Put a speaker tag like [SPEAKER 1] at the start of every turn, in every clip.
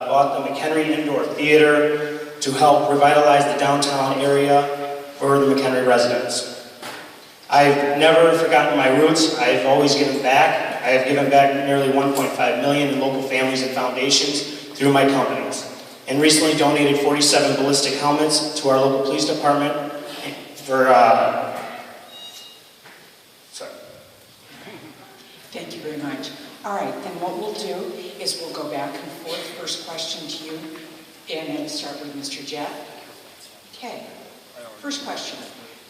[SPEAKER 1] Bought the McHenry Indoor Theater to help revitalize the downtown area for the McHenry residents. I've never forgotten my roots. I've always given back. I have given back nearly $1.5 million in local families and foundations through my companies, and recently donated 47 ballistic helmets to our local police department for, sorry.
[SPEAKER 2] Thank you very much. All right, then what we'll do is we'll go back and forth. First question to you, and we'll start with Mr. Jett. Okay, first question.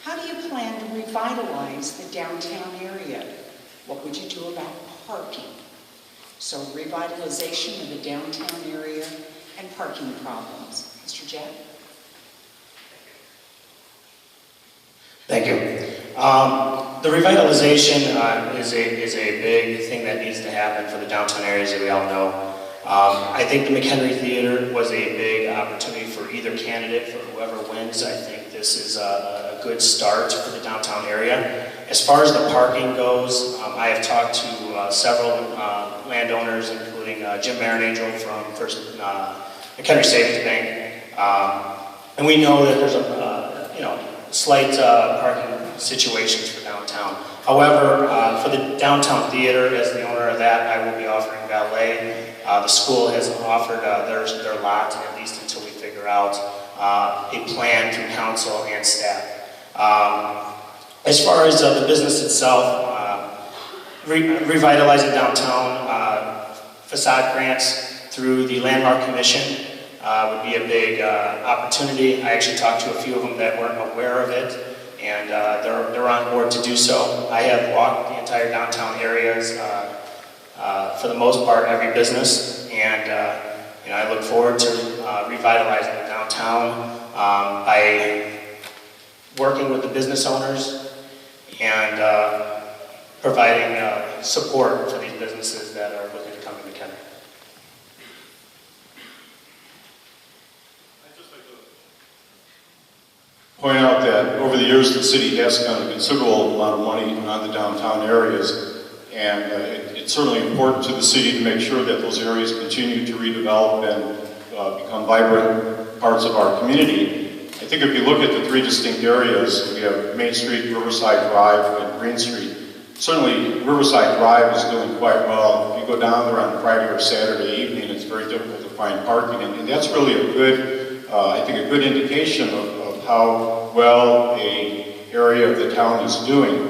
[SPEAKER 2] How do you plan to revitalize the downtown area? What would you do about parking? So revitalization of the downtown area and parking problems. Mr. Jett?
[SPEAKER 1] Thank you. The revitalization is a big thing that needs to happen for the downtown areas that we all know. I think the McHenry Theater was a big opportunity for either candidate, for whoever wins. I think this is a good start for the downtown area. As far as the parking goes, I have talked to several landowners, including Jim Marinangel from McHenry Savings Bank, and we know that there's slight parking situations for downtown. However, for the downtown theater, as the owner of that, I will be offering valet. The school has offered their lot, at least until we figure out a plan through council and staff. As far as the business itself, revitalizing downtown, facade grants through the Landmark Commission would be a big opportunity. I actually talked to a few of them that weren't aware of it, and they're on board to do so. I have walked the entire downtown areas, for the most part, every business, and I look forward to revitalizing the downtown by working with the business owners and providing support for these businesses that are looking to come to McHenry.
[SPEAKER 3] Point out that over the years the city has spent a considerable amount of money on the downtown areas, and it's certainly important to the city to make sure that those areas continue to redevelop and become vibrant parts of our community. I think if you look at the three distinct areas, we have Main Street, Riverside Drive, and Green Street. Certainly Riverside Drive is doing quite well. If you go down there on Friday or Saturday evening, it's very difficult to find parking, and that's really a good, I think a good indication of how well an area of the town is doing.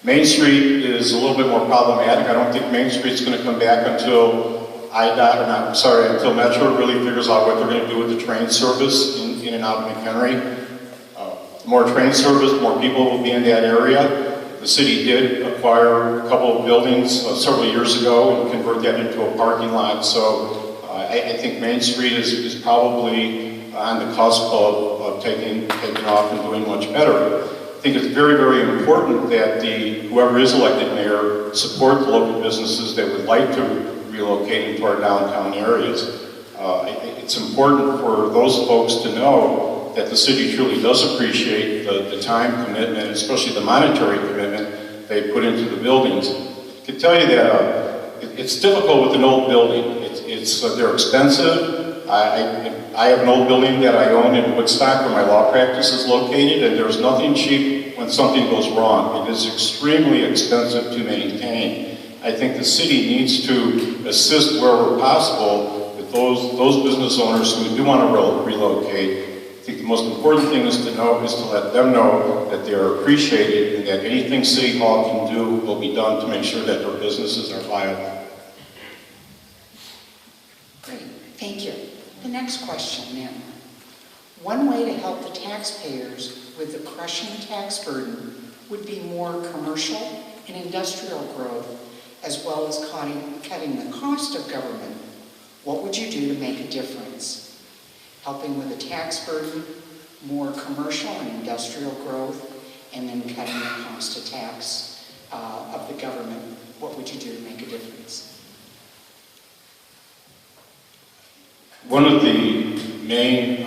[SPEAKER 3] Main Street is a little bit more problematic. I don't think Main Street's going to come back until until Metro really figures out what they're going to do with the train service in and out of McHenry. More train service, more people will be in that area. The city did acquire a couple of buildings several years ago and convert that into a parking lot. So I think Main Street is probably on the cusp of taking off and doing much better. I think it's very, very important that whoever is elected mayor support the local businesses that would like to relocate into our downtown areas. It's important for those folks to know that the city truly does appreciate the time commitment, especially the monetary commitment they put into the buildings. I can tell you that it's difficult with an old building. They're expensive. I have an old building that I own in Woodstock where my law practice is located, and there's nothing cheap when something goes wrong. It is extremely expensive to maintain. I think the city needs to assist wherever possible with those business owners who do want to relocate. I think the most important thing is to let them know that they are appreciated and that anything City Hall can do will be done to make sure that their businesses are viable.
[SPEAKER 2] Great, thank you. The next question, then. One way to help the taxpayers with the crushing tax burden would be more commercial and industrial growth, as well as cutting the cost of government. What would you do to make a difference? Helping with the tax burden, more commercial and industrial growth, and then cutting the cost of tax of the government. What would you do to make a difference?
[SPEAKER 3] One of the main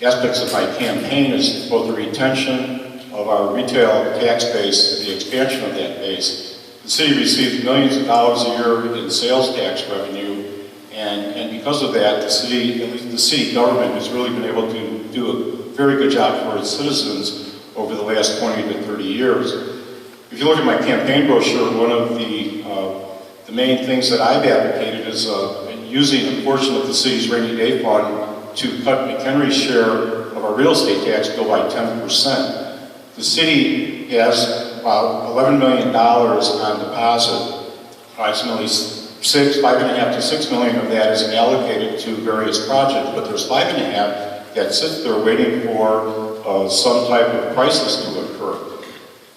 [SPEAKER 3] aspects of my campaign is both the retention of our retail tax base and the expansion of that base. The city receives millions of dollars a year in sales tax revenue, And because of that, the city, at least the city government, has really been able to do a very good job for its citizens over the last 20 to 30 years. If you look at my campaign brochure, one of the main things that I've advocated is using a portion of the city's rainy day fund to cut McHenry's share of our real estate tax bill by 10%. The city has about $11 million on deposit. Approximately $5.5 to $6 million of that is allocated to various projects, but there's $5.5 that sits there waiting for some type of crisis to occur.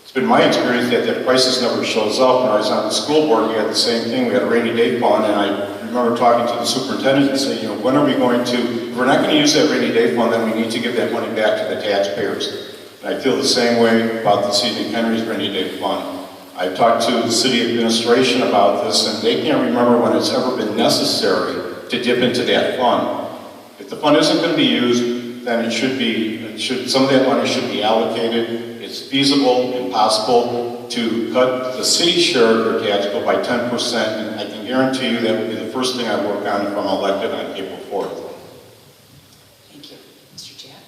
[SPEAKER 3] It's been my experience that that crisis never shows up. When I was on the school board, we had the same thing. We had a rainy day fund, and I remember talking to the superintendent and saying, you know, when are we going to, if we're not going to use that rainy day fund, then we need to give that money back to the taxpayers. And I feel the same way about the city of McHenry's rainy day fund. I've talked to the city administration about this, and they can't remember when it's ever been necessary to dip into that fund. If the fund isn't going to be used, then some of that money should be allocated. It's feasible and possible to cut the city's share of their tax bill by 10%, and I can guarantee you that will be the first thing I work on if I'm elected on April 4th.
[SPEAKER 2] Thank you. Mr. Jack?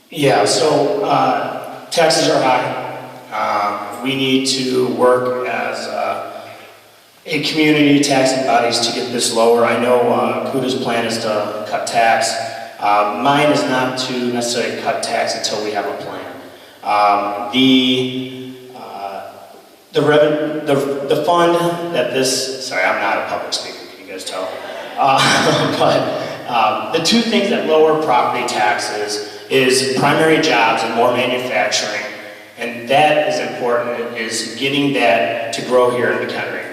[SPEAKER 1] Yeah, so taxes are high. We need to work as a community taxing bodies to get this lower. I know Kuda's plan is to cut tax. Mine is not to necessarily cut tax until we have a plan. The fund that this, sorry, I'm not a public speaker, can you guys tell? But the two things that lower property taxes is primary jobs and more manufacturing. And that is important, is getting that to grow here in McHenry.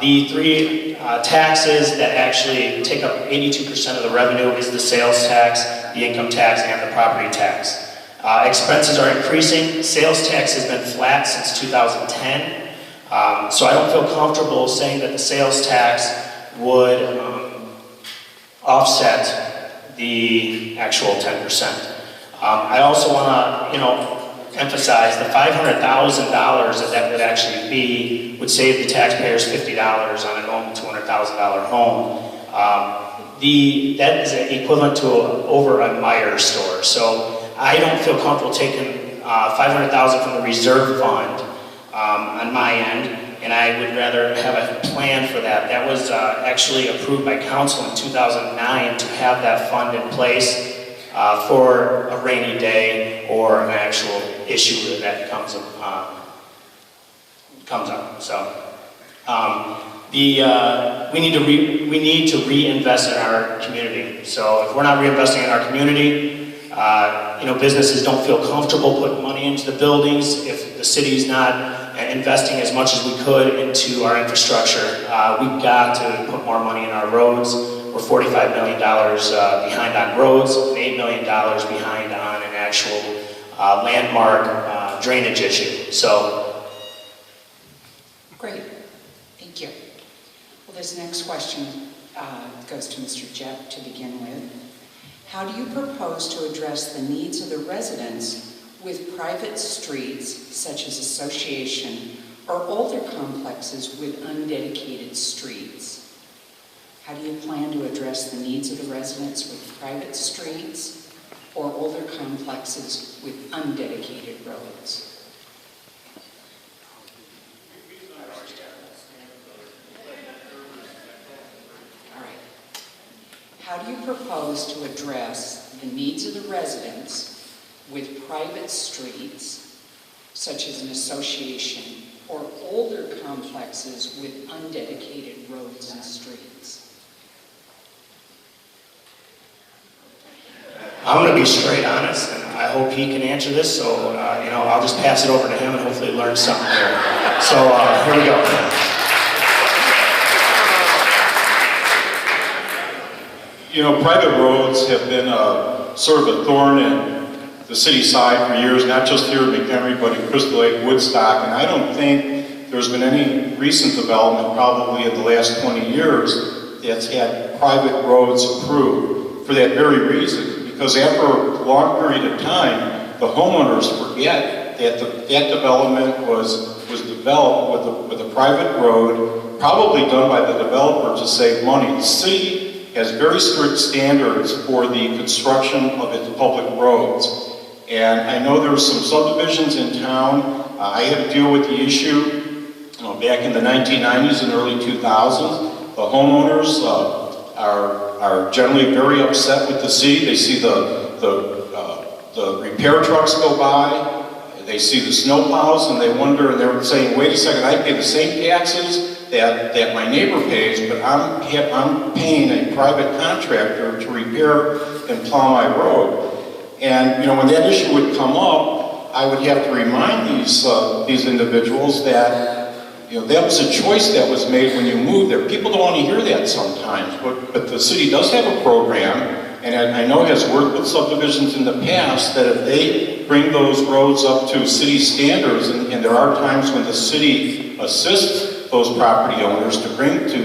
[SPEAKER 1] The three taxes that actually take up 82% of the revenue is the sales tax, the income tax, and the property tax. Expenses are increasing. Sales tax has been flat since 2010. So I don't feel comfortable saying that the sales tax would offset the actual 10%. I also want to, emphasize the $500,000 that would actually be would save the taxpayers $50 on a normal $200,000 home. That is equivalent to over a Meyer store. So I don't feel comfortable taking $500,000 from the reserve fund on my end, and I would rather have a plan for that. That was actually approved by council in 2009 to have that fund in place for a rainy day or an actual issue that comes up. So we need to reinvest in our community. So if we're not reinvesting in our community, businesses don't feel comfortable putting money into the buildings. If the city's not investing as much as we could into our infrastructure, we've got to put more money in our roads. We're $45 million behind on roads, and $8 million behind on an actual landmark drainage issue. So,
[SPEAKER 2] great, thank you. Well, this next question goes to Mr. Jett to begin with. How do you propose to address the needs of the residents with private streets, such as association, or older complexes with undedicated streets? How do you plan to address the needs of the residents with private streets or older complexes with undedicated roads? All right. How do you propose to address the needs of the residents with private streets, such as an association, or older complexes with undedicated roads and streets?
[SPEAKER 1] I'm going to be straight honest, and I hope he can answer this, so, I'll just pass it over to him and hopefully learn something here. So, here we go.
[SPEAKER 3] Private roads have been sort of a thorn in the city side for years, not just here in McHenry, but in Crystal Lake, Woodstock, and I don't think there's been any recent development, probably in the last 20 years, that's had private roads approved for that very reason. Because after a long period of time, the homeowners forget that that development was developed with a private road probably done by the developer to save money. The city has very strict standards for the construction of its public roads. And I know there were some subdivisions in town. I had to deal with the issue back in the 1990s and early 2000s. The homeowners are generally very upset with the city. They see the repair trucks go by. They see the snowplows and they wonder, and they're saying, wait a second, I pay the same taxes that my neighbor pays, but I'm paying a private contractor to repair and plow my road. And when that issue would come up, I would have to remind these individuals that that was a choice that was made when you moved there. People don't want to hear that sometimes, but the city does have a program, and I know has worked with subdivisions in the past that if they bring those roads up to city standards, and there are times when the city assists those property owners to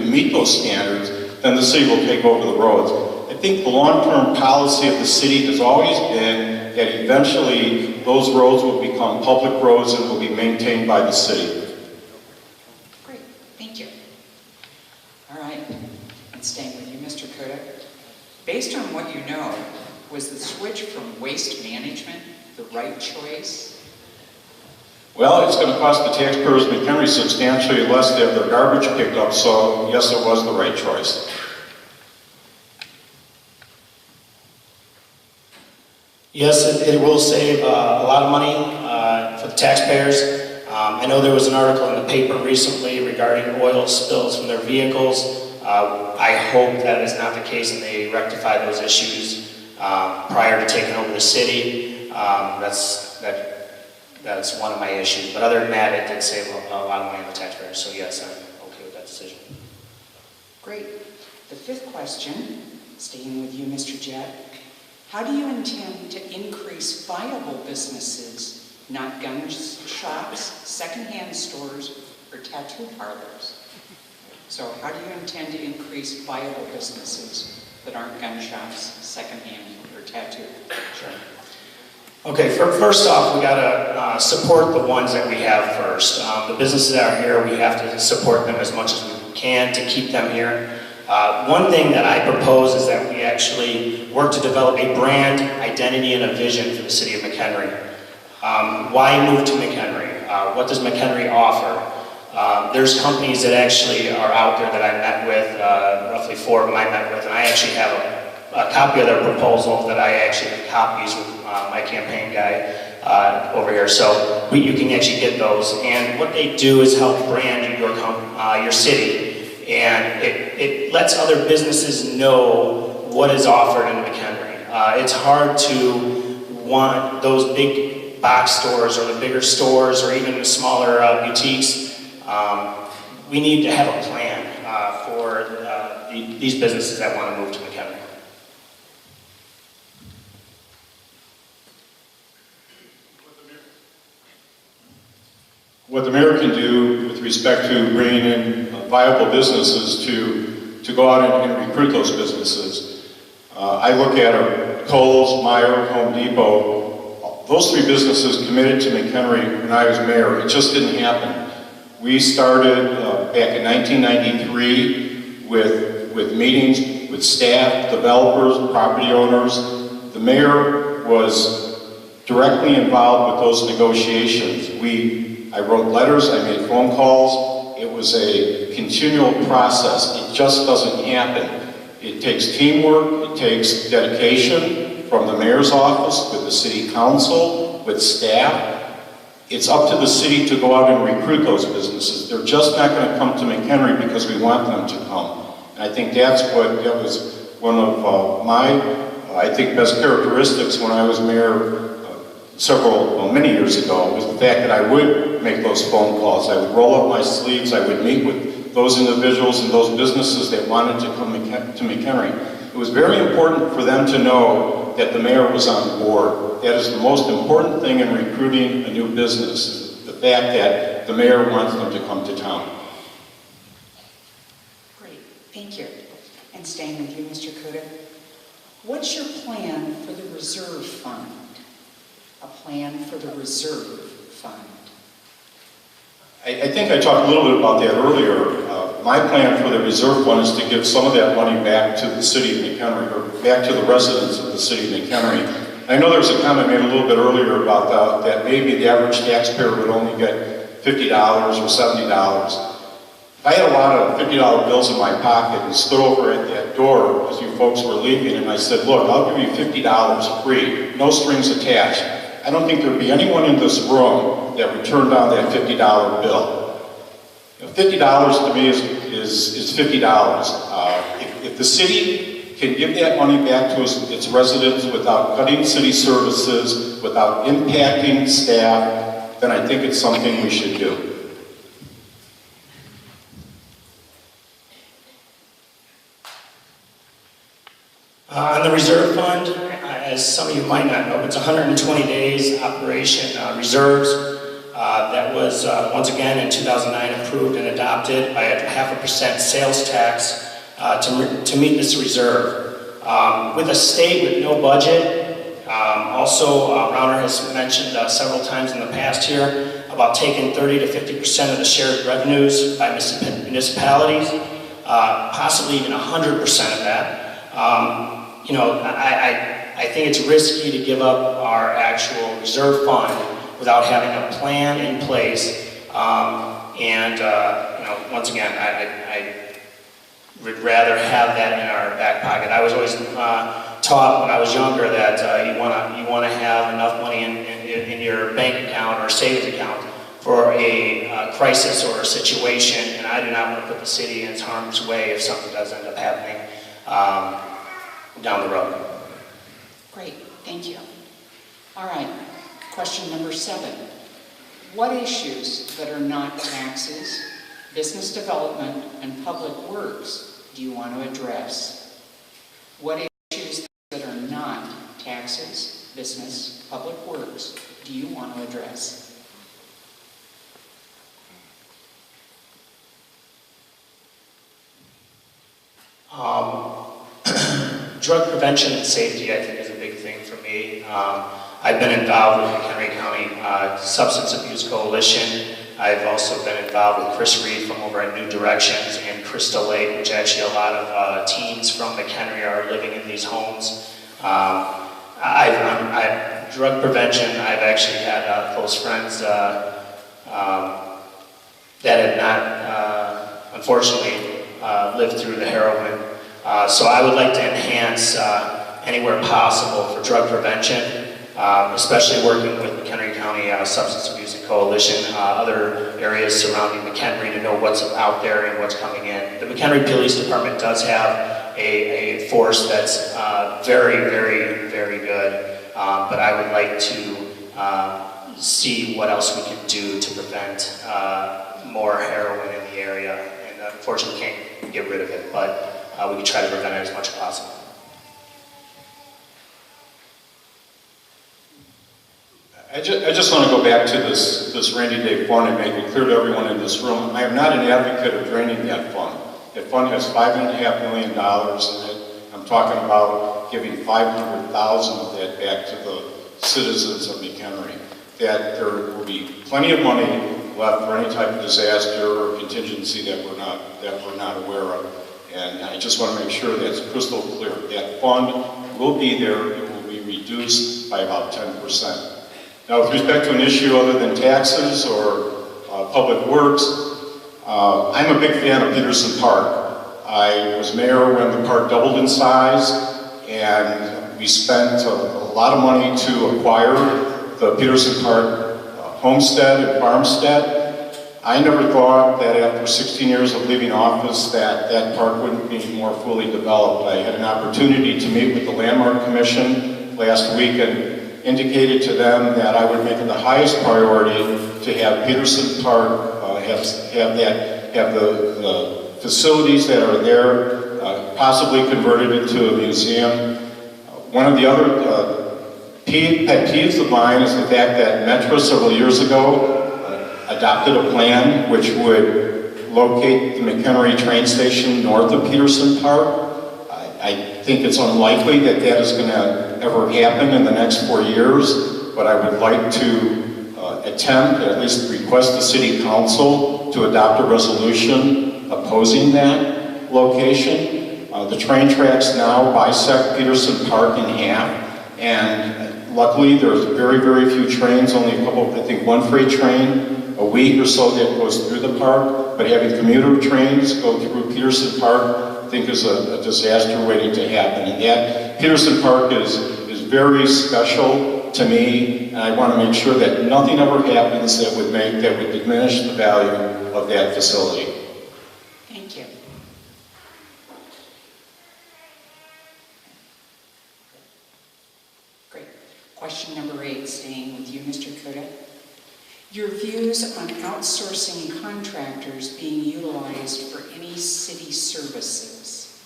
[SPEAKER 3] meet those standards, then the city will take over the roads. I think the long-term policy of the city has always been that eventually those roads will become public roads and will be maintained by the city.
[SPEAKER 2] Great, thank you. All right, and staying with you, Mr. Kodak. Based on what you know, was the switch from waste management the right choice?
[SPEAKER 3] Well, it's going to cost the taxpayers of McHenry substantially less to have their garbage picked up, so yes, it was the right choice.
[SPEAKER 1] Yes, it will save a lot of money for the taxpayers. I know there was an article in the paper recently regarding oil spills from their vehicles. I hope that is not the case and they rectify those issues prior to taking over the city. That's one of my issues. But other than that, it did save a lot of money on the taxpayers. So yes, I'm okay with that decision.
[SPEAKER 2] Great. The fifth question, staying with you, Mr. Jett. How do you intend to increase viable businesses, not gun shops, secondhand stores, or tattoo parlors? So how do you intend to increase viable businesses that aren't gun shops, secondhand, or tattoo?
[SPEAKER 1] Sure. Okay, first off, we gotta support the ones that we have first. The businesses that are here, we have to support them as much as we can to keep them here. One thing that I propose is that we actually work to develop a brand identity and a vision for the city of McHenry. Why move to McHenry? What does McHenry offer? There's companies that actually are out there that I met with, roughly 4 of them I met with, and I actually have a copy of their proposal that I actually have copies with my campaign guy over here. So you can actually get those. And what they do is help brand your city. And it lets other businesses know what is offered in McHenry. It's hard to want those big box stores or the bigger stores or even the smaller boutiques. We need to have a plan for these businesses that want to move to McHenry.
[SPEAKER 3] What the mayor can do with respect to bringing in viable businesses to go out and recruit those businesses. I look at Kohl's, Mayoral, Home Depot. Those 3 businesses committed to McHenry when I was mayor. It just didn't happen. We started back in 1993 with meetings with staff, developers, property owners. The mayor was directly involved with those negotiations. I wrote letters, I made phone calls. It was a continual process. It just doesn't happen. It takes teamwork, it takes dedication from the mayor's office, with the city council, with staff. It's up to the city to go out and recruit those businesses. They're just not going to come to McHenry because we want them to come. And I think that was one of my, I think, best characteristics when I was mayor many years ago, was the fact that I would make those phone calls. I would roll up my sleeves, I would meet with those individuals and those businesses that wanted to come to McHenry. It was very important for them to know that the mayor was on board. That is the most important thing in recruiting a new business, the fact that the mayor wants them to come to town.
[SPEAKER 2] Great, thank you. And staying with you, Mr. Kuda, what's your plan for the reserve fund? A plan for the reserve fund.
[SPEAKER 3] I think I talked a little bit about that earlier. my plan for the reserve fund is to give some of that money back to the city of McHenry, or back to the residents of the city of McHenry. I know there was a comment made a little bit earlier about that maybe the average taxpayer would only get $50 or $70. If I had a lot of $50 bills in my pocket and stood over at that door as you folks were leaving and I said, look, I'll give you $50 free, no strings attached, I don't think there'd be anyone in this room that would turn down that $50 bill. You know, $50 to me is $50. If the city can give that money back to its residents without cutting city services, without impacting staff, then I think it's something we should do.
[SPEAKER 1] On the reserve fund, as some of you might not know, it's 120 days operation reserves. That was, once again, in 2009 approved and adopted by a 0.5% sales tax to meet this reserve. With a state with no budget, also Rauner has mentioned several times in the past here about taking 30 to 50% of the shared revenues by municipalities, possibly even 100% of that. You know, I think it's risky to give up our actual reserve fund without having a plan in place. You know, once again, I would rather have that in our back pocket. I was always taught when I was younger that you want to have enough money in your bank account or savings account for a crisis or a situation, and I do not want to put the city in its harm's way if something does end up happening down the road.
[SPEAKER 2] Great, thank you. All right, question number 7. What issues that are not taxes, business development, and public works do you want to address? What issues that are not taxes, business, public works do you want to address?
[SPEAKER 1] Drug prevention and safety, I think, is a big thing for me. I've been involved with the McHenry County Substance Abuse Coalition. I've also been involved with Chris Reed from over at New Directions and Crystal Lake, which actually a lot of teens from McHenry are living in these homes. Drug prevention, I've actually had close friends that had not, unfortunately, lived through the heroin. So I would like to enhance anywhere possible for drug prevention, especially working with McHenry County Substance Abuse Coalition, other areas surrounding McHenry to know what's out there and what's coming in. The McHenry Police Department does have a force that's very, very, very good, but I would like to see what else we can do to prevent more heroin in the area. And unfortunately, we can't get rid of it, but we can try to prevent it as much as possible.
[SPEAKER 3] I just want to go back to this rainy day fund and make it clear to everyone in this room. I am not an advocate of draining that fund. That fund has $5.5 million in it. I'm talking about giving $500,000 of that back to the citizens of McHenry. That there will be plenty of money left for any type of disaster or contingency that we're not aware of. And I just want to make sure that's crystal clear. That fund will be there. It will be reduced by about 10%. Now, with respect to an issue other than taxes or public works, I'm a big fan of Peterson Park. I was mayor when the park doubled in size, and we spent a lot of money to acquire the Peterson Park homestead and farmstead. I never thought that after 16 years of leaving office that park wouldn't be more fully developed. I had an opportunity to meet with the Landmark Commission last week and indicated to them that I would make it the highest priority to have Peterson Park have the facilities that are there possibly converted into a museum. One of the other pet peeves of mine is the fact that Metro several years ago adopted a plan which would locate the McHenry train station north of Peterson Park. I think it's unlikely that that is going to ever happen in the next 4 years, but I would like to attempt, at least request the City Council to adopt a resolution proposing that location. The train tracks now bisect Peterson Park in half, and luckily there's very, very few trains, only a couple, I think one freight train a week or so that goes through the park, but having commuter trains go through Peterson Park, I think is a disaster waiting to happen. And that Peterson Park is very special to me, and I want to make sure that nothing ever happens that would diminish the value of that facility.
[SPEAKER 2] Thank you. Great. Question number 8, staying with you, Mr. Kuda. Your views on outsourcing contractors being utilized for any city services.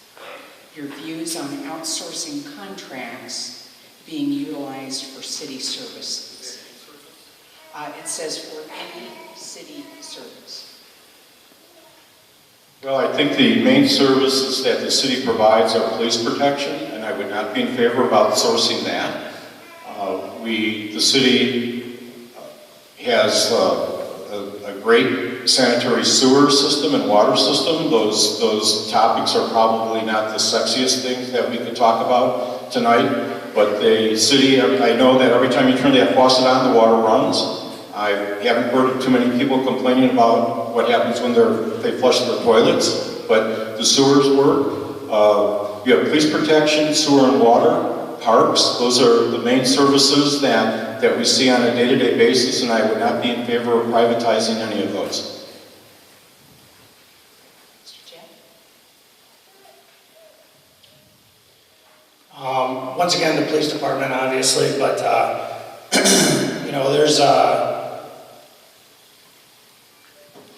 [SPEAKER 2] Your views on outsourcing contracts being utilized for city services. It says for any city service.
[SPEAKER 3] Well, I think the main services that the city provides are police protection, and I would not be in favor of outsourcing that. The city has a great sanitary sewer system and water system. Those topics are probably not the sexiest things that we could talk about tonight. But the city, I know that every time you turn that faucet on, the water runs. I haven't heard too many people complaining about what happens when they flush their toilets, but the sewers work. You have police protection, sewer and water, parks. Those are the main services that we see on a day-to-day basis, and I would not be in favor of privatizing any of those.
[SPEAKER 2] Mr. Jack?
[SPEAKER 1] Once again, the police department, obviously, but you know, there's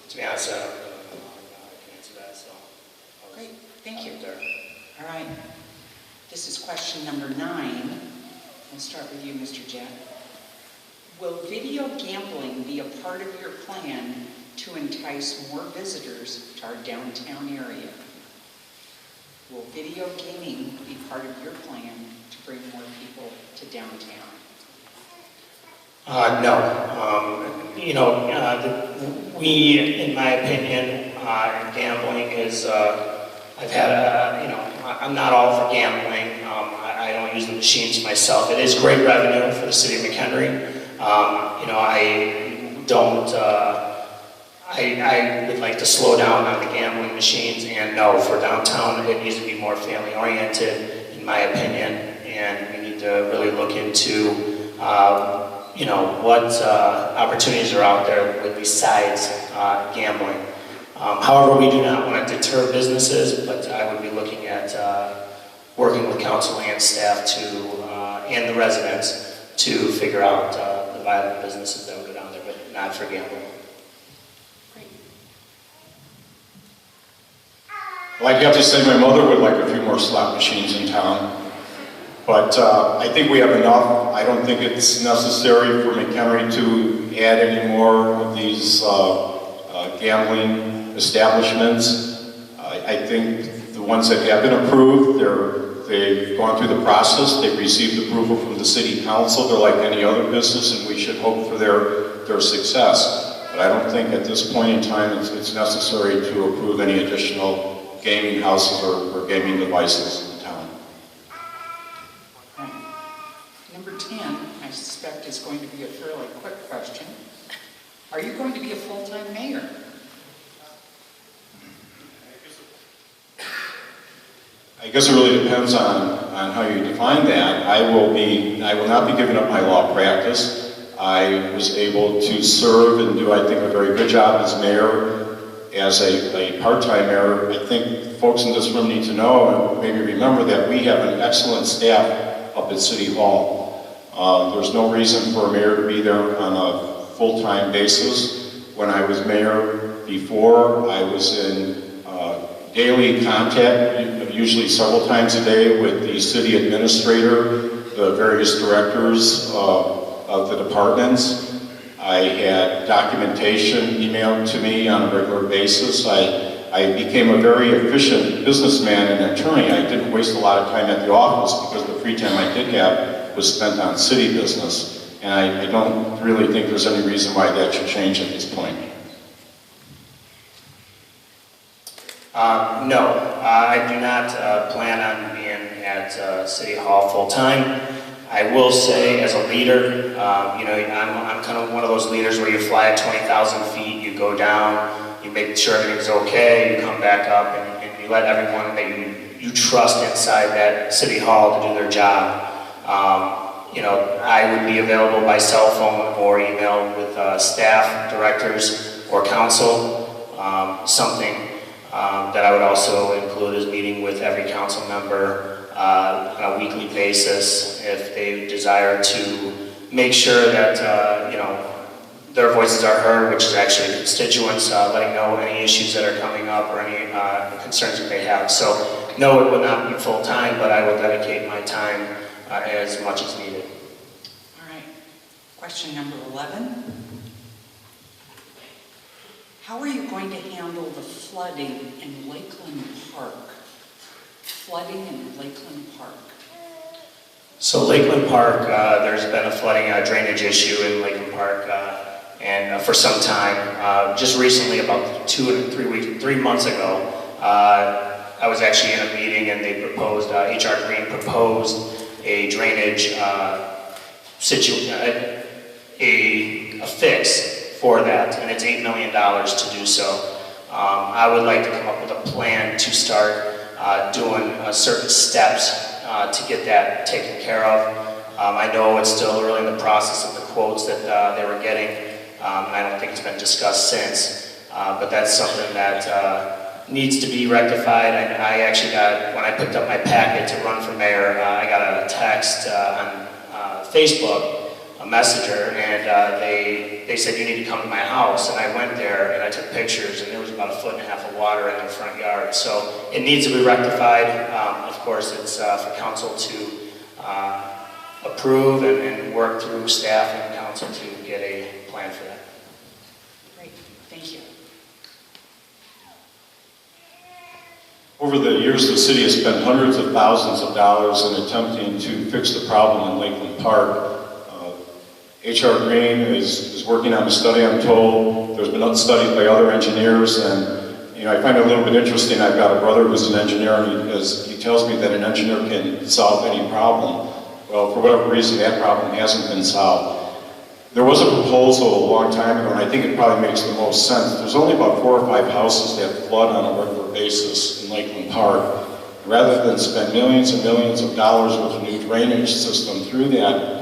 [SPEAKER 1] to be honest, I don't know how I can answer that. So
[SPEAKER 2] Great, thank you. All right, this is question number 9. We'll start with you, Mr. Jett. Will video gambling be a part of your plan to entice more visitors to our downtown area? Will video gaming be part of your plan to bring more people to downtown?
[SPEAKER 1] No. You know, we, in my opinion, gambling is, I've had you know, I'm not all for gambling. I don't use the machines myself. It is great revenue for the city of McHenry. You know, I don't, I would like to slow down on the gambling machines, and no, for downtown, it needs to be more family-oriented, in my opinion, and we need to really look into, you know, what opportunities are out there besides gambling. However, we do not want to deter businesses, but I would be looking at working with council and staff to, and the residents to figure out the viable businesses that would go down there, but not for gambling.
[SPEAKER 2] Great.
[SPEAKER 3] Well, I'd have to say my mother would like a few more slot machines in town. But I think we have enough. I don't think it's necessary for McHenry to add any more of these gambling establishments. I think the ones that have been approved, they've gone through the process. They've received approval from the city council. They're like any other business, and we should hope for their success. But I don't think at this point in time it's necessary to approve any additional gaming houses or gaming devices.
[SPEAKER 2] Number 10, I suspect, is going to be a fairly quick question. Are you going to be a full-time mayor?
[SPEAKER 3] I guess it really depends on how you define that. I will not be giving up my law practice. I was able to serve and do, I think, a very good job as mayor, as a part-time mayor. I think folks in this room need to know and maybe remember that we have an excellent staff up at City Hall. There's no reason for a mayor to be there on a full-time basis. When I was mayor before, I was in daily contact, usually several times a day, with the city administrator, the various directors of the departments. I had documentation emailed to me on a regular basis. I became a very efficient businessman and attorney. I didn't waste a lot of time at the office because the free time I did have was spent on city business. And I don't really think there's any reason why that should change at this point.
[SPEAKER 1] No, I do not plan on being at City Hall full-time. I will say, as a leader, you know, I'm kind of one of those leaders where you fly at 20,000 feet, you go down, you make sure everything's okay, you come back up, and you let everyone that you trust inside that City Hall to do their job. You know, I would be available by cell phone or email with staff, directors, or council. Something that I would also include is meeting with every council member on a weekly basis if they desire to make sure that, you know, their voices are heard, which is actually constituents, letting know any issues that are coming up or any concerns that they have. So, no, it would not be full-time, but I will dedicate my time as much as needed.
[SPEAKER 2] All right. Question number 11. How are you going to handle the flooding in Lakeland Park? Flooding in Lakeland Park.
[SPEAKER 1] So Lakeland Park, there's been a flooding drainage issue in Lakeland Park, and for some time. Just recently, about 3 months ago, I was actually in a meeting and they proposed, HR Green proposed a drainage a fix for that, and it's $8 million to do so. I would like to come up with a plan to start doing certain steps to get that taken care of. I know it's still early in the process of the quotes that they were getting, and I don't think it's been discussed since, but that's something that needs to be rectified. I actually got, when I picked up my packet to run for mayor, I got a text on Facebook, a messenger, and they said, you need to come to my house, and I went there and I took pictures, and there was about 1.5 feet of water in their front yard. So it needs to be rectified. Of course, it's for council to approve and work through staff and council to get a plan for that.
[SPEAKER 2] Great, thank you.
[SPEAKER 3] Over the years, the city has spent hundreds of thousands of dollars in attempting to fix the problem in Lakeland Park. HR Green is working on a study, I'm told. There's been studies by other engineers, and you know, I find it a little bit interesting. I've got a brother who's an engineer, and he tells me that an engineer can solve any problem. Well, for whatever reason, that problem hasn't been solved. There was a proposal a long time ago, and I think it probably makes the most sense. There's only about 4 or 5 houses that flood on a regular basis in Lakeland Park. Rather than spend millions and millions of dollars with a new drainage system through that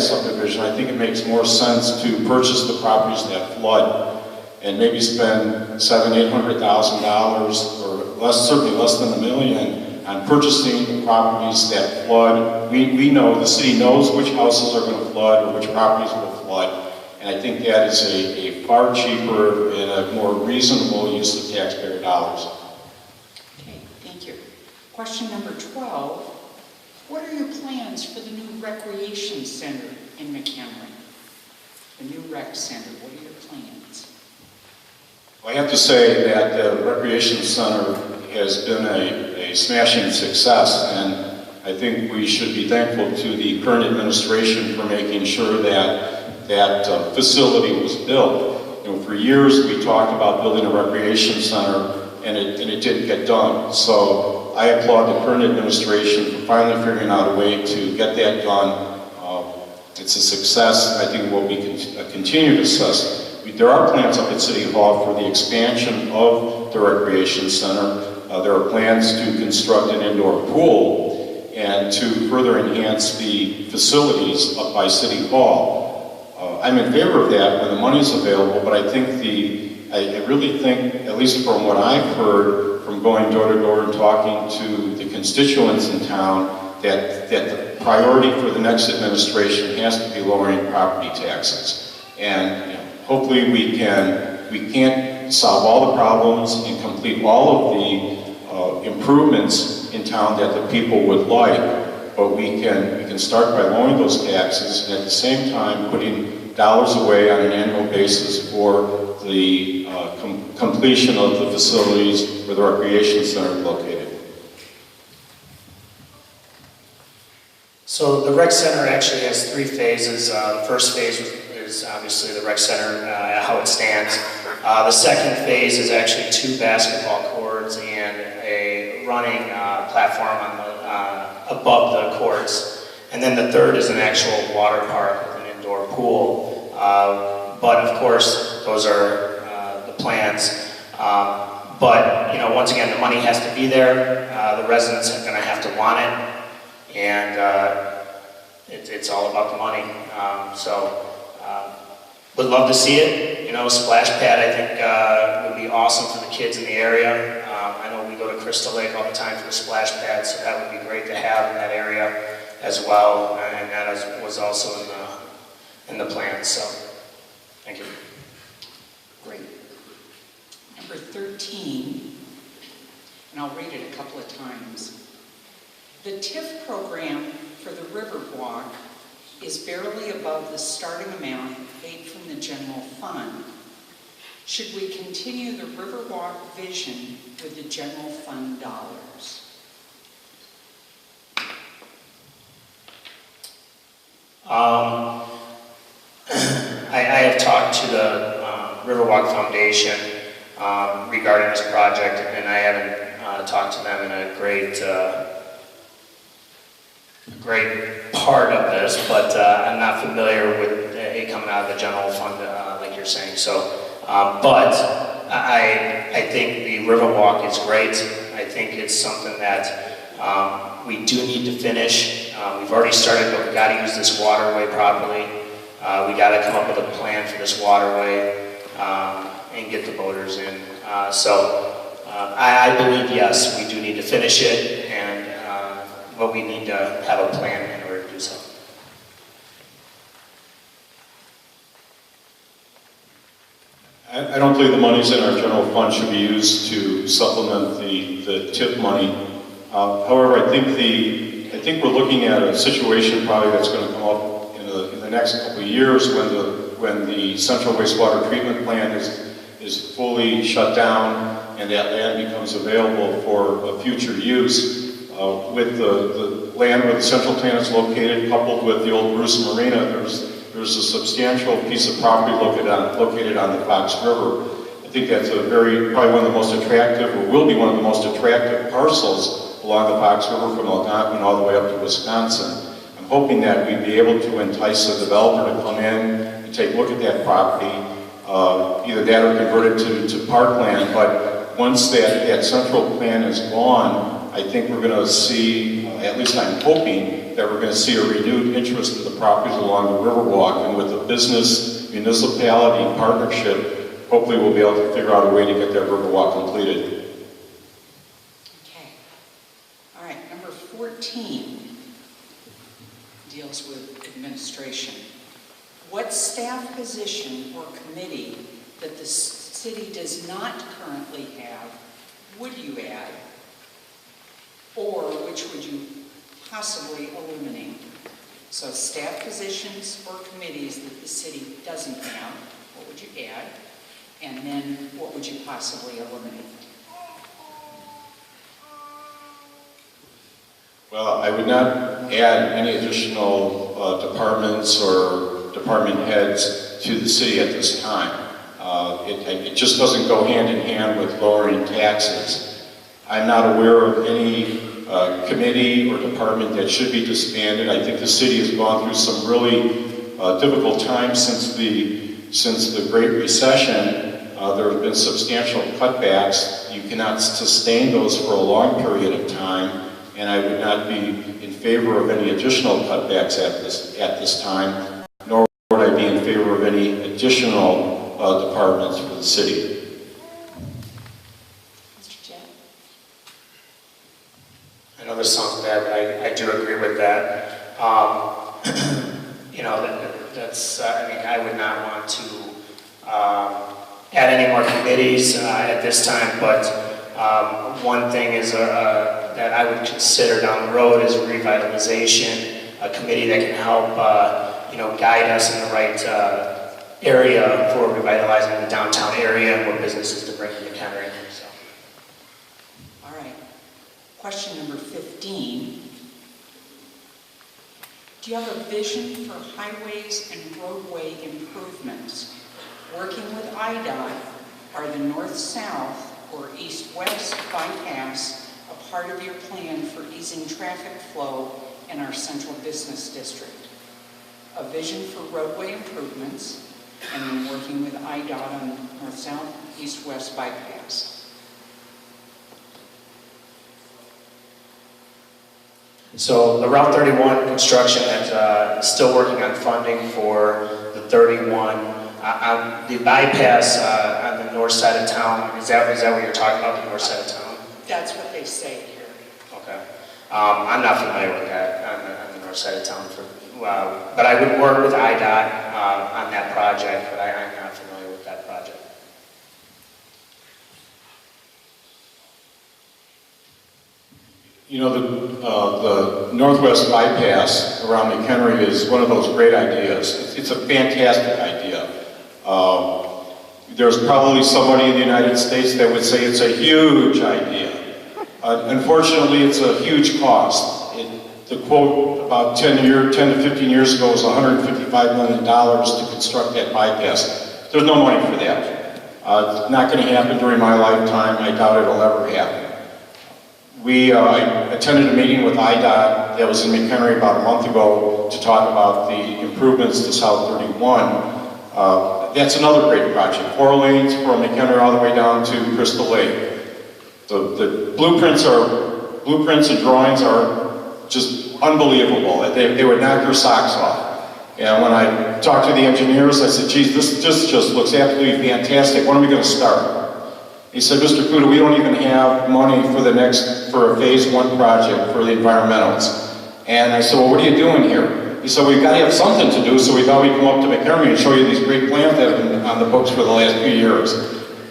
[SPEAKER 3] subdivision, I think it makes more sense to purchase the properties that flood and maybe spend $700,000, $800,000 or less, certainly less than $1 million on purchasing the properties that flood. We know, the city knows which houses are going to flood or which properties will flood, and I think that is a far cheaper and a more reasonable use of taxpayer dollars.
[SPEAKER 2] Okay, thank you. Question number 12. What are your plans for the new recreation center in McHenry? The new rec center, what are your plans?
[SPEAKER 3] Well, I have to say that the recreation center has been a smashing success, and I think we should be thankful to the current administration for making sure that that facility was built. You know, for years we talked about building a recreation center, and it didn't get done. So I applaud the current administration for finally figuring out a way to get that done. It's a success, and I think it will be a continued success. There are plans up at City Hall for the expansion of the recreation center. There are plans to construct an indoor pool and to further enhance the facilities up by City Hall. I'm in favor of that when the money is available, but I think I really think, at least from what I've heard from going door to door and talking to the constituents in town, that the priority for the next administration has to be lowering property taxes. And you know, hopefully we can't solve all the problems and complete all of the improvements in town that the people would like, but we can start by lowering those taxes and at the same time putting dollars away on an annual basis for the completion of the facilities where the recreation center is located.
[SPEAKER 1] So the rec center actually has 3 phases. The first phase is obviously the rec center, how it stands. The second phase is actually 2 basketball courts, running platform on the, above the courts. And then the third is an actual water park with an indoor pool. But of course, those are the plans. But, you know, once again, the money has to be there. The residents are going to have to want it. And it's all about the money. Would love to see it. You know, splash pad I think would be awesome for the kids in the area. I know we go to Crystal Lake all the time for the splash pad, so that would be great to have in that area as well. And that was also in the plans. So, thank you.
[SPEAKER 2] Great. Number 13, and I'll read it a couple of times. The TIF program for the Riverwalk is barely above the starting amount paid from the general fund. Should we continue the Riverwalk vision with the general fund dollars?
[SPEAKER 1] I have talked to the Riverwalk Foundation regarding this project, and I haven't talked to them in a great part of this, but I'm not familiar with it coming out of the general fund, like you're saying. So, but I think the Riverwalk is great. I think it's something that we do need to finish. We've already started, but we've got to use this waterway properly. We got to come up with a plan for this waterway and get the boaters in. I believe, yes, we do need to finish it, but we need to have a plan in order to do so.
[SPEAKER 3] I don't believe the monies in our general fund should be used to supplement the TIP money. However, I think we're looking at a situation probably that's going to come up in the next couple of years when the central wastewater treatment plant is fully shut down and that land becomes available for future use. With the land where the central plant is located, coupled with the old Bruce Marina, there's a substantial piece of property located on the Fox River. I think that's probably one of the most attractive, or will be one of the most attractive parcels along the Fox River from Algonquin all the way up to Wisconsin. I'm hoping that we'd be able to entice a developer to come in and take a look at that property, either that or convert it to parkland. But once that central plant is gone, I think we're going to see, at least I'm hoping, that we're going to see a renewed interest in the properties along the Riverwalk, and with the business municipality partnership, hopefully we'll be able to figure out a way to get that Riverwalk completed.
[SPEAKER 2] Okay. All right, number 14 deals with administration. What staff position or committee that the city does not currently have would you add? Or which would you possibly eliminate? So staff positions or committees that the city doesn't have, what would you add? And then what would you possibly eliminate?
[SPEAKER 3] Well, I would not add any additional departments or department heads to the city at this time. It just doesn't go hand in hand with lowering taxes. I'm not aware of any committee or department that should be disbanded. I think the city has gone through some really difficult times since the Great Recession. There have been substantial cutbacks. You cannot sustain those for a long period of time, and I would not be in favor of any additional cutbacks at this time, nor would I be in favor of any additional departments for the city.
[SPEAKER 1] I know this sounds bad, but I do agree with that. You know, that's, I mean, I would not want to add any more committees at this time, but one thing is that I would consider down the road is revitalization, a committee that can help, you know, guide us in the right area for revitalizing the downtown area and what businesses to bring to McHenry. So.
[SPEAKER 2] All right. Question number 15. Do you have a vision for highways and roadway improvements? Working with IDOT, are the north-south or east-west bypass a part of your plan for easing traffic flow in our central business district? A vision for roadway improvements, and then working with IDOT on north-south, east-west bypass.
[SPEAKER 1] So the Route 31 construction that's still working on funding for the 31. The bypass on the north side of town, is that what you're talking about, the north side of town?
[SPEAKER 2] That's what they say here.
[SPEAKER 1] Okay. I'm not familiar with that on the north side of town. But I would work with IDOT on that project, but I'm not familiar with that project.
[SPEAKER 3] You know, the Northwest bypass around McHenry is one of those great ideas. It's a fantastic idea. There's probably somebody in the United States that would say it's a huge idea. Unfortunately, it's a huge cost. The quote about 10 to 15 years ago was $155 million to construct that bypass. There's no money for that. It's not going to happen during my lifetime. I doubt it'll ever happen. I attended a meeting with IDOT that was in McHenry about a month ago to talk about the improvements to South 31. That's another great project. 4 lanes from McHenry all the way down to Crystal Lake. The blueprints and drawings are just unbelievable. They would knock your socks off. And when I talked to the engineers, I said, geez, this just looks absolutely fantastic. When are we going to start? He said, Mr. Kuda, we don't even have money for a phase 1 project for the environmentals. And I said, well, what are you doing here? He said, we've got to have something to do, so we thought we'd come up to McHenry and show you these great plans that have been on the books for the last few years.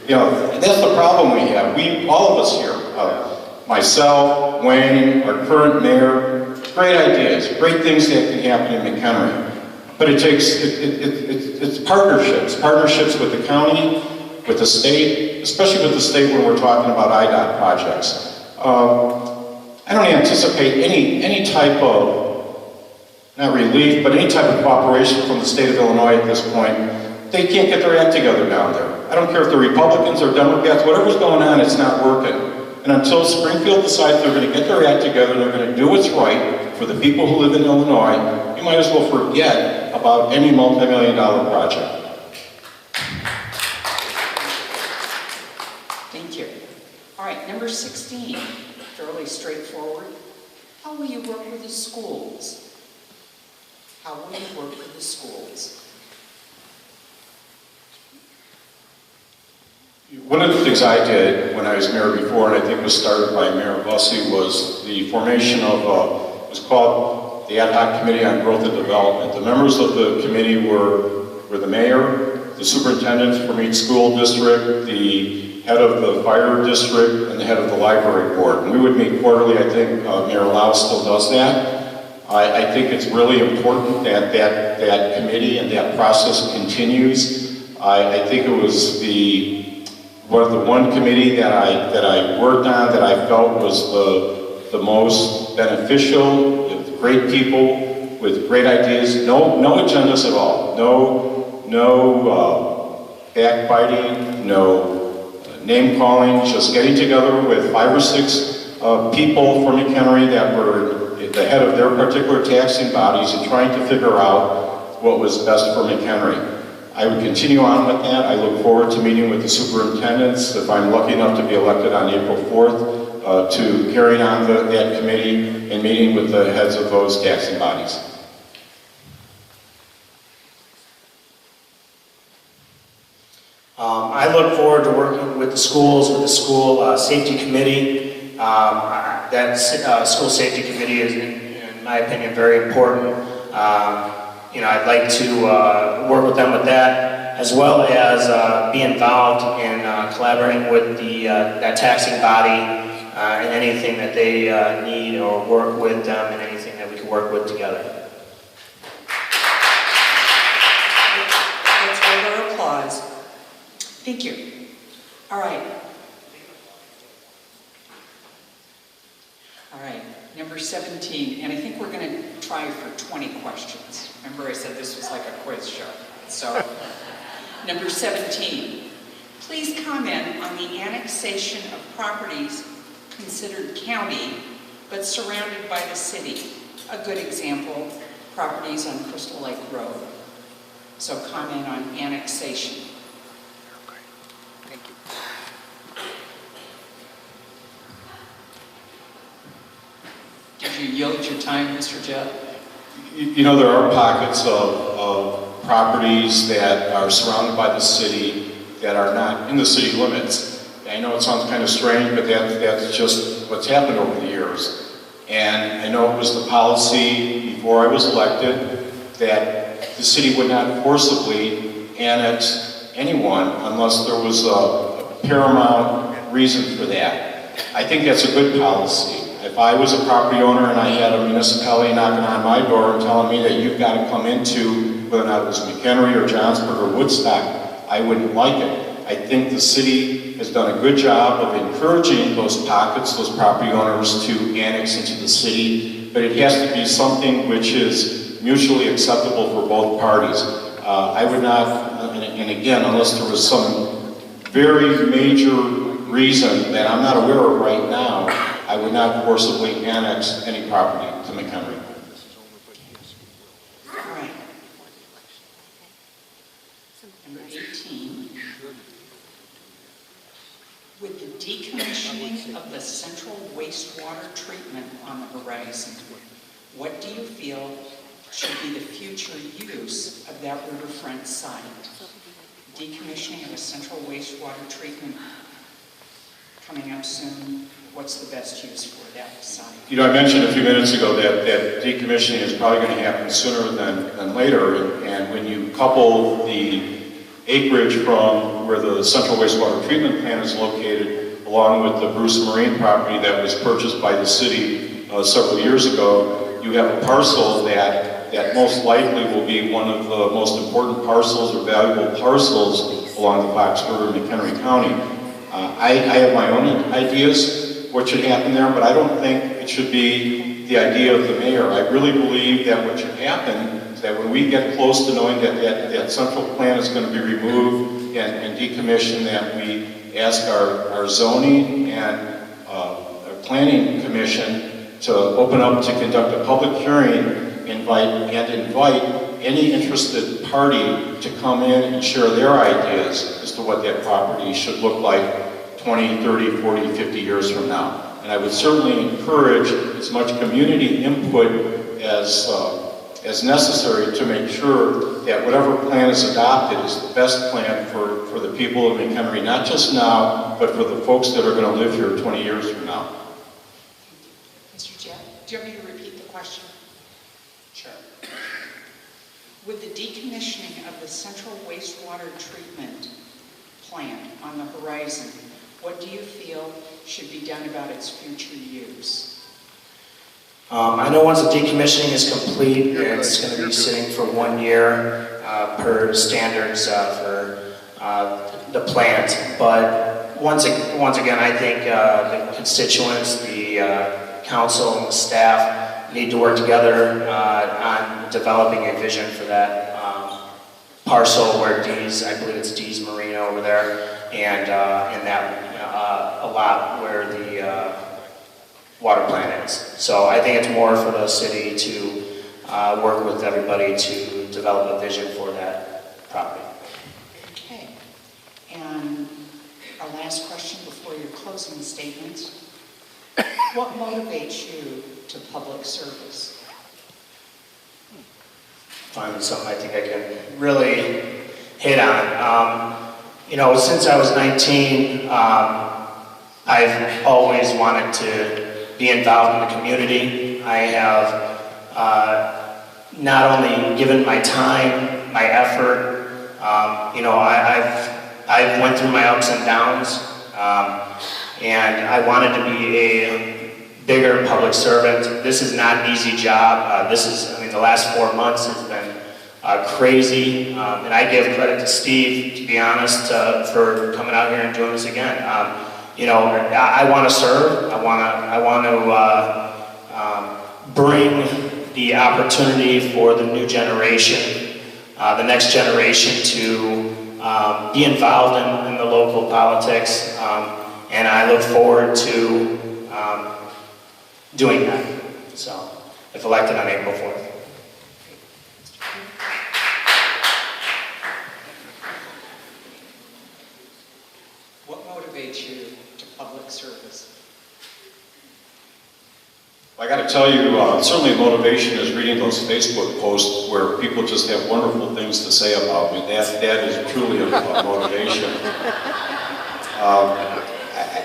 [SPEAKER 3] You know, that's the problem we have. All of us here, myself, Wayne, our current mayor, great ideas, great things that can happen in McHenry. But it takes, it's partnerships with the county, with the state, especially with the state when we're talking about IDOT projects. I don't anticipate any type of, not relief, but any type of cooperation from the state of Illinois at this point. They can't get their act together down there. I don't care if they're Republicans or Democrats, whatever's going on, it's not working. And until Springfield decides they're going to get their act together, they're going to do what's right for the people who live in Illinois, you might as well forget about any multi-million-dollar project.
[SPEAKER 2] Thank you. All right, number 16, fairly straightforward. How will you work with the schools? How will you work with the schools?
[SPEAKER 3] One of the things I did when I was mayor before, and I think was started by Mayor Bussey, was the formation of it was called the Ad Hoc Committee on Growth and Development. The members of the committee were the mayor, the superintendents from each school district, the head of the fire district, and the head of the library board. And we would meet quarterly. I think Mayor Lau still does that. I think it's really important that that committee and that process continues. I think it was the one committee that I worked on that I felt was the most beneficial, with great people, with great ideas, no agendas at all, no backbiting, no name calling, just getting together with 5 or 6 people from McHenry that were at the head of their particular taxing bodies and trying to figure out what was best for McHenry. I would continue on with that. I look forward to meeting with the superintendents, if I'm lucky enough to be elected on April 4th, to carrying on that committee and meeting with the heads of those taxing bodies.
[SPEAKER 1] I look forward to working with the schools, with the school safety committee. That school safety committee is, in my opinion, very important. I'd like to work with them with that, as well as be involved in collaborating with that taxing body in anything that they need, or work with them in anything that we can work with together.
[SPEAKER 2] Let's hold our applause. Thank you. All right. All right, number 17, and I think we're going to try for 20 questions. Remember I said this was like a quiz show. So, number 17, please comment on the annexation of properties considered county, but surrounded by the city. A good example, properties on Crystal Lake Road. So comment on annexation. Did you yield your time, Mr. Jett?
[SPEAKER 3] You know, there are pockets of properties that are surrounded by the city that are not in the city limits. I know it sounds kind of strange, but that's just what's happened over the years. And I know it was the policy before I was elected that the city would not forcibly annex anyone unless there was a paramount reason for that. I think that's a good policy. If I was a property owner and I had a municipality knocking on my door and telling me that you've got to come into, whether or not it was McHenry or Johnsburg or Woodstock, I wouldn't like it. I think the city has done a good job of encouraging those pockets, those property owners to annex into the city, but it has to be something which is mutually acceptable for both parties. I would not, and again, unless there was some very major reason that I'm not aware of right now, I would not forcibly annex any property to McHenry.
[SPEAKER 2] All right. Number 18. With the decommissioning of the central wastewater treatment on the horizon, what do you feel should be the future use of that riverfront site? Decommissioning of a central wastewater treatment coming up soon. What's the best use for that site?
[SPEAKER 3] You know, I mentioned a few minutes ago that decommissioning is probably going to happen sooner than later, and when you couple the acreage from where the central wastewater treatment plant is located, along with the Bruce Marine property that was purchased by the city several years ago, you have a parcel that most likely will be one of the most important parcels or valuable parcels along the Fox River in McHenry County. I have my own ideas what should happen there, but I don't think it should be the idea of the mayor. I really believe that what should happen is that when we get close to knowing that central plant is going to be removed and decommissioned, that we ask our zoning and our planning commission to open up to conduct a public hearing, invite any interested party to come in and share their ideas as to what that property should look like 20, 30, 40, 50 years from now. And I would certainly encourage as much community input as necessary to make sure that whatever plan is adopted is the best plan for the people of McHenry, not just now, but for the folks that are going to live here 20 years from now.
[SPEAKER 2] Mr. Jett, do you want me to repeat the question? Sure. With the decommissioning of the central wastewater treatment plant on the horizon, what do you feel should be done about its future use?
[SPEAKER 1] I know once the decommissioning is complete, it's going to be sitting for 1 year per standards for the plant. But once again, I think the constituents, the council, and the staff need to work together on developing a vision for that parcel where I believe it's D's Marina over there, and that a lot where the water plant is. So I think it's more for the city to work with everybody to develop a vision for that property.
[SPEAKER 2] Okay. And our last question before your closing statements. What motivates you to public service?
[SPEAKER 1] Finally, something I think I can really hit on. You know, since I was 19, I've always wanted to be involved in the community. I have not only given my time, my effort, you know, I've went through my ups and downs, and I wanted to be a bigger public servant. This is not an easy job. The last 4 months has been crazy, and I give credit to Steve, to be honest, for coming out here and doing this again. You know, I want to serve. I want to bring the opportunity for the new generation, the next generation, to be involved in the local politics, and I look forward to doing that. So, if elected on April 4th.
[SPEAKER 2] What motivates you to public service?
[SPEAKER 3] I got to tell you, certainly motivation is reading those Facebook posts where people just have wonderful things to say about me. That is truly a motivation.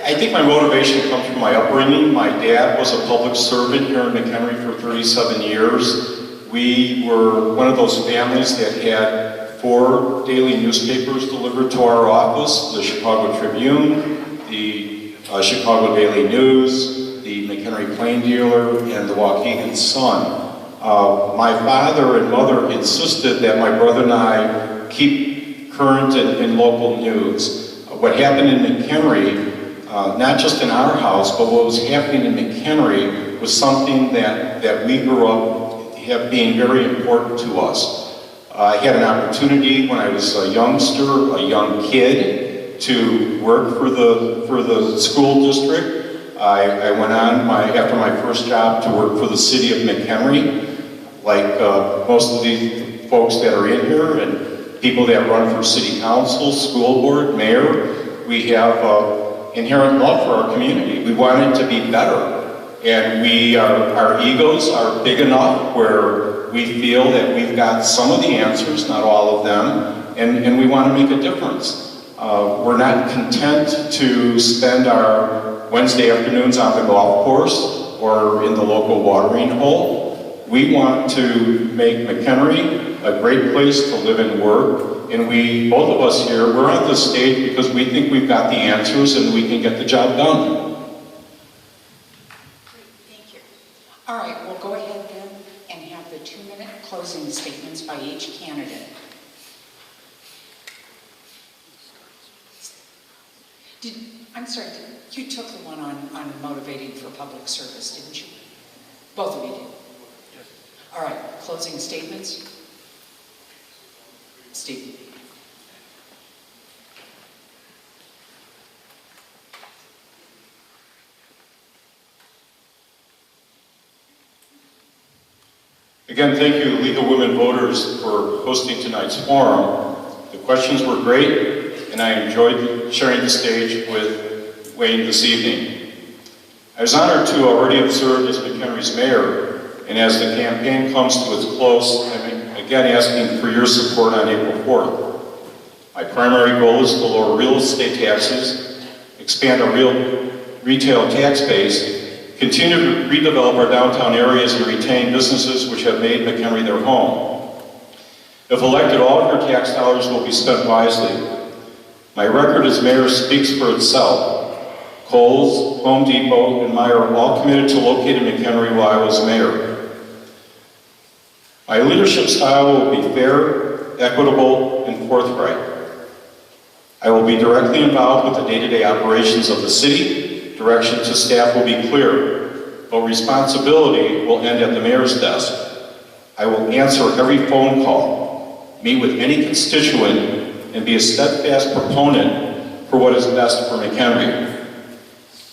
[SPEAKER 3] I think my motivation comes from my upbringing. My dad was a public servant here in McHenry for 37 years. We were one of those families that had 4 daily newspapers delivered to our office: the Chicago Tribune, the Chicago Daily News, the McHenry Plain Dealer, and the Waukegan Sun. My father and mother insisted that my brother and I keep current in local news. What happened in McHenry, not just in our house, but what was happening in McHenry was something that we grew up being very important to us. I had an opportunity when I was a youngster, a young kid, to work for the school district. I went on after my first job to work for the city of McHenry. Like most of the folks that are in here and people that run for city council, school board, mayor, we have inherent love for our community. We want it to be better. And our egos are big enough where we feel that we've got some of the answers, not all of them, and we want to make a difference. We're not content to spend our Wednesday afternoons on the golf course or in the local watering hole. We want to make McHenry a great place to live and work, and both of us here, we're on this stage because we think we've got the answers and we can get the job done.
[SPEAKER 2] Thank you. All right, we'll go ahead then and have the 2-minute closing statements by each candidate. I'm sorry, you took the one on motivating for public service, didn't you? Both of you did. All right, closing statements. Steve.
[SPEAKER 3] Again, thank you, League of Women Voters, for hosting tonight's forum. The questions were great, and I enjoyed sharing the stage with Wayne this evening. I was honored to already have served as McHenry's mayor, and as the campaign comes to its close, I'm again asking for your support on April 4th. My primary goal is to lower real estate taxes, expand our retail tax base, continue to redevelop our downtown areas and retain businesses which have made McHenry their home. If elected, all of your tax dollars will be spent wisely. My record as mayor speaks for itself. Kohl's, Home Depot, and Mayoral all committed to locating McHenry while I was mayor. My leadership style will be fair, equitable, and forthright. I will be directly involved with the day-to-day operations of the city. Direction to staff will be clear, but responsibility will end at the mayor's desk. I will answer every phone call, meet with any constituent, and be a steadfast proponent for what is best for McHenry.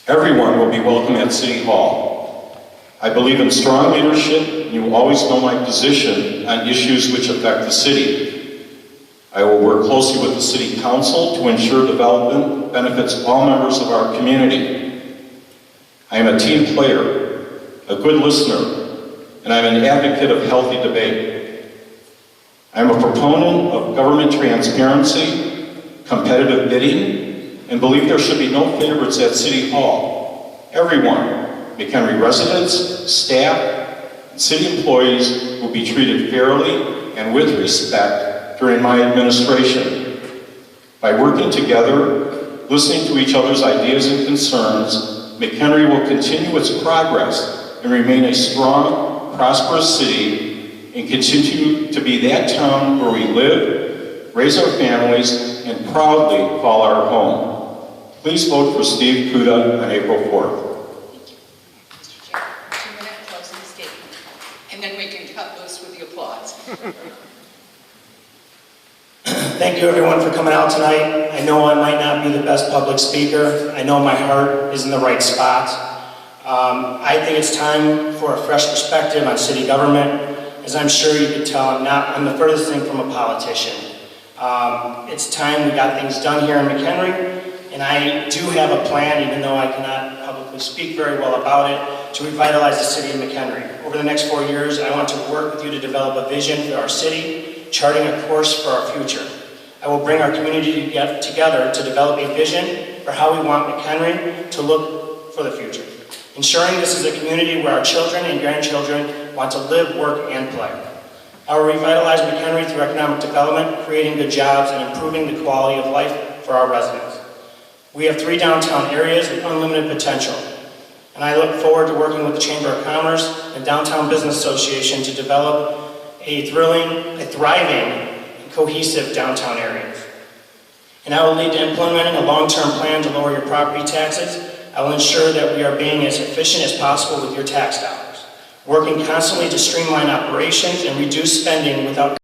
[SPEAKER 3] Everyone will be welcome at City Hall. I believe in strong leadership, and you will always know my position on issues which affect the city. I will work closely with the City Council to ensure development benefits all members of our community. I am a team player, a good listener, and I'm an advocate of healthy debate. I am a proponent of government transparency, competitive bidding, and believe there should be no favorites at City Hall. Everyone, McHenry residents, staff, and city employees will be treated fairly and with respect during my administration. By working together, listening to each other's ideas and concerns, McHenry will continue its progress and remain a strong, prosperous city and continue to be that town where we live, raise our families, and proudly call our home. Please vote for Steve Kuda on April 4th.
[SPEAKER 2] Thank you. Mr. Chair, 2-minute closing statement. And then we can cut loose with the applause.
[SPEAKER 1] Thank you everyone for coming out tonight. I know I might not be the best public speaker. I know my heart is in the right spot. I think it's time for a fresh perspective on city government. As I'm sure you can tell, I'm the furthest thing from a politician. It's time we got things done here in McHenry, and I do have a plan, even though I cannot publicly speak very well about it, to revitalize the city of McHenry. Over the next 4 years, I want to work with you to develop a vision for our city, charting a course for our future. I will bring our community together to develop a vision for how we want McHenry to look for the future, ensuring this is a community where our children and grandchildren want to live, work, and play. I will revitalize McHenry through economic development, creating good jobs, and improving the quality of life for our residents. We have 3 downtown areas with unlimited potential, and I look forward to working with the Chamber of Commerce and Downtown Business Association to develop a thriving, and cohesive downtown area. And I will lead to implementing a long-term plan to lower your property taxes. I will ensure that we are being as efficient as possible with your tax dollars, working constantly to streamline operations and reduce spending without